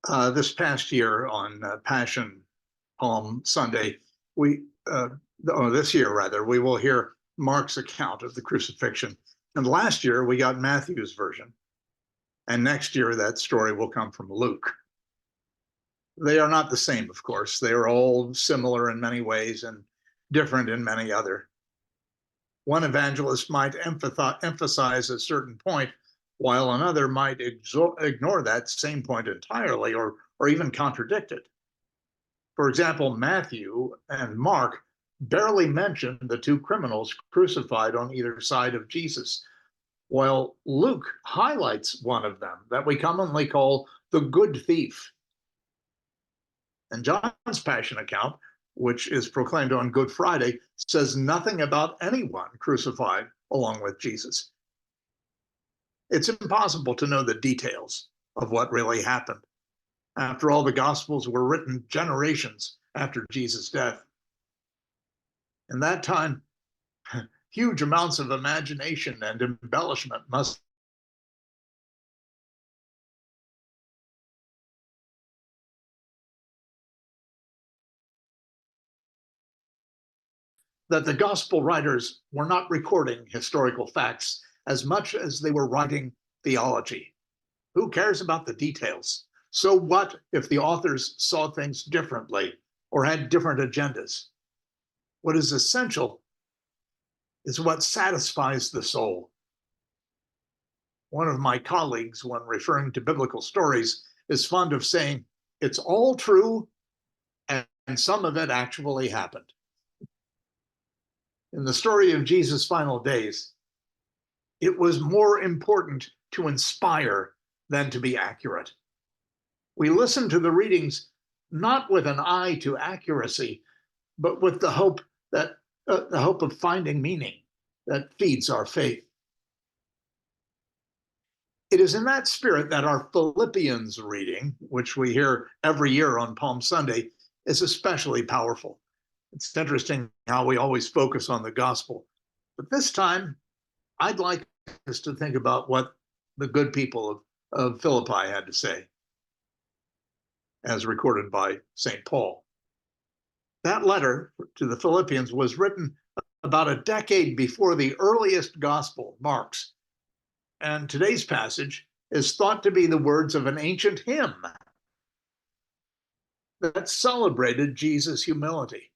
This past year on Passion Palm Sunday, this year rather, we will hear Mark's account of the crucifixion. And last year we got Matthew's version. And next year that story will come from Luke. They are not the same, of course. They are all similar in many ways and different in many other. One evangelist might emphasize a certain point, while another might ignore that same point entirely or even contradict it. For example, Matthew and Mark barely mention the two criminals crucified on either side of Jesus, while Luke highlights one of them that we commonly call the good thief. And John's Passion account, which is proclaimed on Good Friday, says nothing about anyone crucified along with Jesus. It's impossible to know the details of what really happened. After all, the Gospels were written generations after Jesus' death. In that time, huge amounts of imagination and embellishment must that the gospel writers were not recording historical facts as much as they were writing theology. Who cares about the details? So what if the authors saw things differently or had different agendas? What is essential is what satisfies the soul. One of my colleagues, when referring to biblical stories, is fond of saying, it's all true, and some of it actually happened. In the story of Jesus' final days, it was more important to inspire than to be accurate. We listen to the readings not with an eye to accuracy, but with the hope of finding meaning that feeds our faith. It is in that spirit that our Philippians reading, which we hear every year on Palm Sunday, is especially powerful. It's interesting how we always focus on the gospel. But this time, I'd like us to think about what the good people of Philippi had to say, as recorded by St. Paul. That letter to the Philippians was written about a decade before the earliest gospel, Mark's. And today's passage is thought to be the words of an ancient hymn that celebrated Jesus' humility.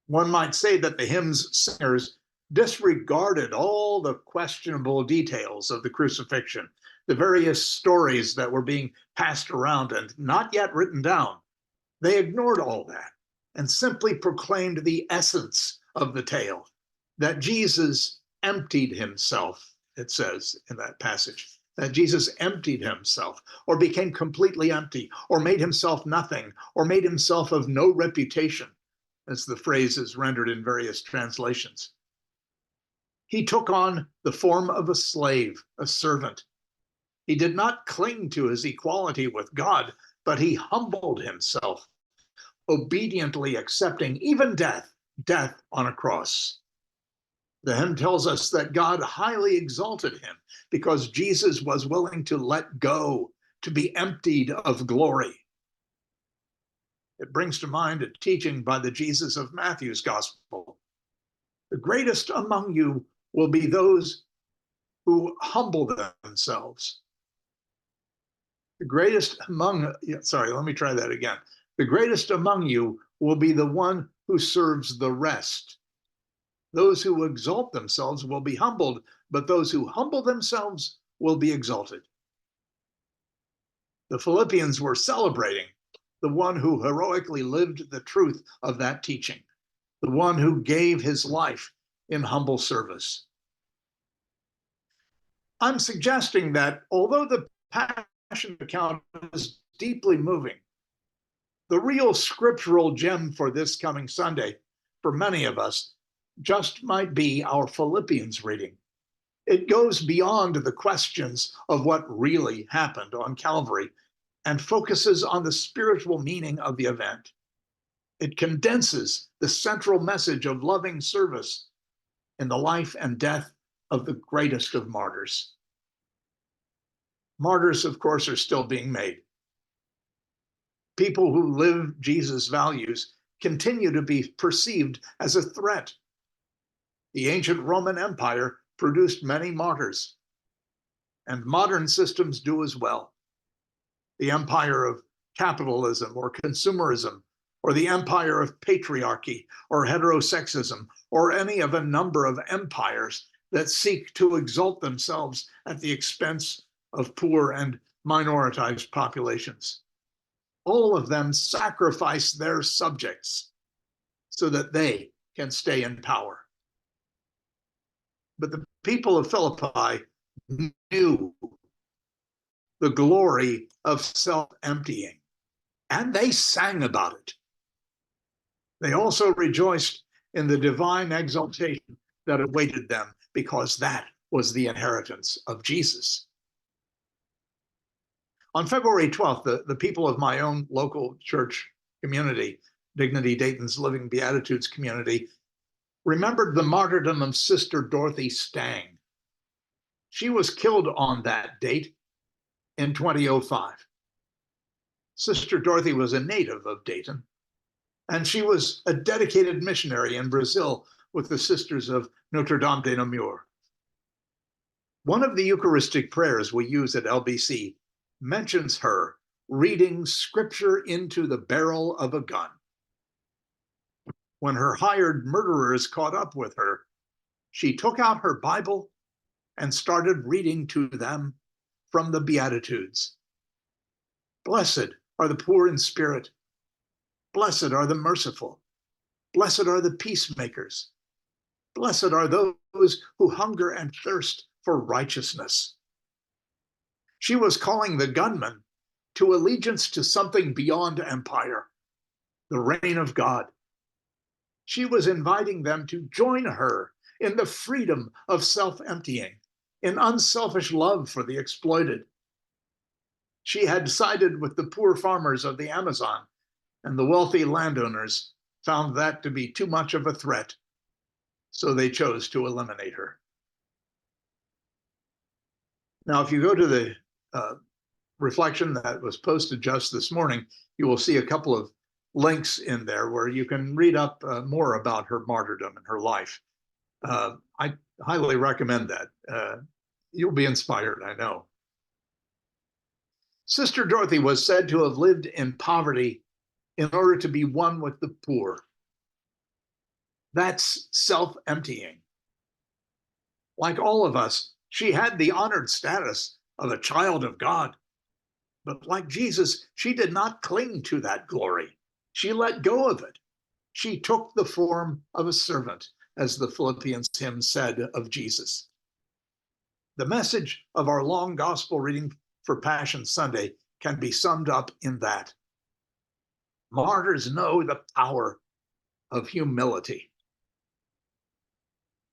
One might say that the hymn's singers disregarded all the questionable details of the crucifixion, the various stories that were being passed around and not yet written down. They ignored all that and simply proclaimed the essence of the tale, that Jesus emptied himself, it says in that passage, that Jesus emptied himself or became completely empty or made himself nothing or made himself of no reputation, as the phrase is rendered in various translations. He took on the form of a slave, a servant. He did not cling to his equality with God, but he humbled himself, obediently accepting even death on a cross. The hymn tells us that God highly exalted him because Jesus was willing to let go, to be emptied of glory. It brings to mind a teaching by the Jesus of Matthew's gospel. The greatest among you will be those who humble themselves. The greatest among, let me try that again. The greatest among you will be the one who serves the rest. Those who exalt themselves will be humbled, but those who humble themselves will be exalted. The Philippians were celebrating the one who heroically lived the truth of that teaching, the one who gave his life in humble service. I'm suggesting that although the Passion account is deeply moving, the real scriptural gem for this coming Sunday, for many of us, just might be our Philippians reading. It goes beyond the questions of what really happened on Calvary and focuses on the spiritual meaning of the event. It condenses the central message of loving service in the life and death of the greatest of martyrs. Martyrs, of course, are still being made. People who live Jesus' values continue to be perceived as a threat. The ancient Roman Empire produced many martyrs, and modern systems do as well. The empire of capitalism or consumerism, or the empire of patriarchy or heterosexism, or any of a number of empires that seek to exalt themselves at the expense of poor and minoritized populations. All of them sacrifice their subjects so that they can stay in power. But the people of Philippi knew the glory of self-emptying, and they sang about it. They also rejoiced in the divine exaltation that awaited them, because that was the inheritance of Jesus. On February 12th, the people of my own local church community, Dignity Dayton's Living Beatitudes community, remembered the martyrdom of Sister Dorothy Stang. She was killed on that date in 2005. Sister Dorothy was a native of Dayton, and she was a dedicated missionary in Brazil with the Sisters of Notre Dame de Namur. One of the Eucharistic prayers we use at LBC mentions her reading scripture into the barrel of a gun. When her hired murderers caught up with her, she took out her Bible and started reading to them from the Beatitudes. Blessed are the poor in spirit. Blessed are the merciful. Blessed are the peacemakers. Blessed are those who hunger and thirst for righteousness. She was calling the gunmen to allegiance to something beyond empire, the reign of God. She was inviting them to join her in the freedom of self-emptying, in unselfish love for the exploited. She had sided with the poor farmers of the Amazon, and the wealthy landowners found that to be too much of a threat, so they chose to eliminate her. Now, if you go to the reflection that was posted just this morning, you will see a couple of links in there where you can read up more about her martyrdom and her life. I highly recommend that. You'll be inspired, I know. Sister Dorothy was said to have lived in poverty in order to be one with the poor. That's self-emptying. Like all of us, she had the honored status of a child of God. But like Jesus, she did not cling to that glory. She let go of it. She took the form of a servant, as the Philippians hymn said of Jesus. The message of our long gospel reading for Passion Sunday can be summed up in that. Martyrs know the power of humility.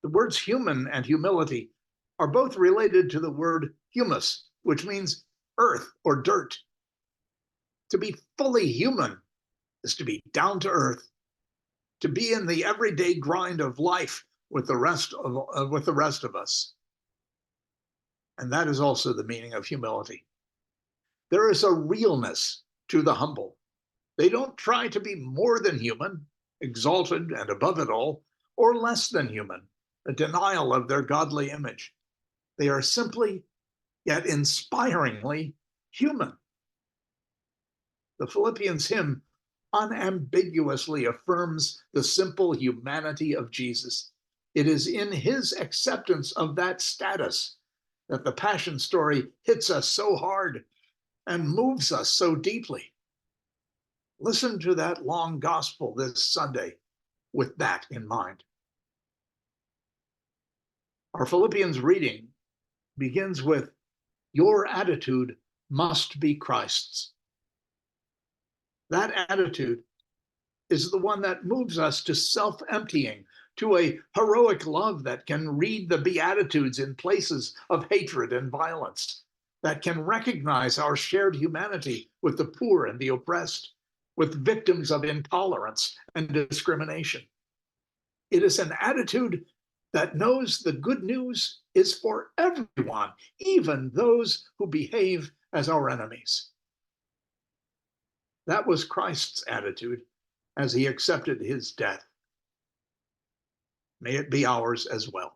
The words human and humility are both related to the word humus, which means earth or dirt. To be fully human is to be down to earth, to be in the everyday grind of life with the rest of us. And that is also the meaning of humility. There is a realness to the humble. They don't try to be more than human, exalted and above it all, or less than human, a denial of their godly image. They are simply, yet inspiringly, human. The Philippians hymn unambiguously affirms the simple humanity of Jesus. It is in his acceptance of that status that the Passion story hits us so hard and moves us so deeply. Listen to that long gospel this Sunday with that in mind. Our Philippians reading begins with, "Your attitude must be Christ's." That attitude is the one that moves us to self-emptying, to a heroic love that can read the Beatitudes in places of hatred and violence, that can recognize our shared humanity with the poor and the oppressed, with victims of intolerance and discrimination. It is an attitude that knows the good news is for everyone, even those who behave as our enemies. That was Christ's attitude as he accepted his death. May it be ours as well.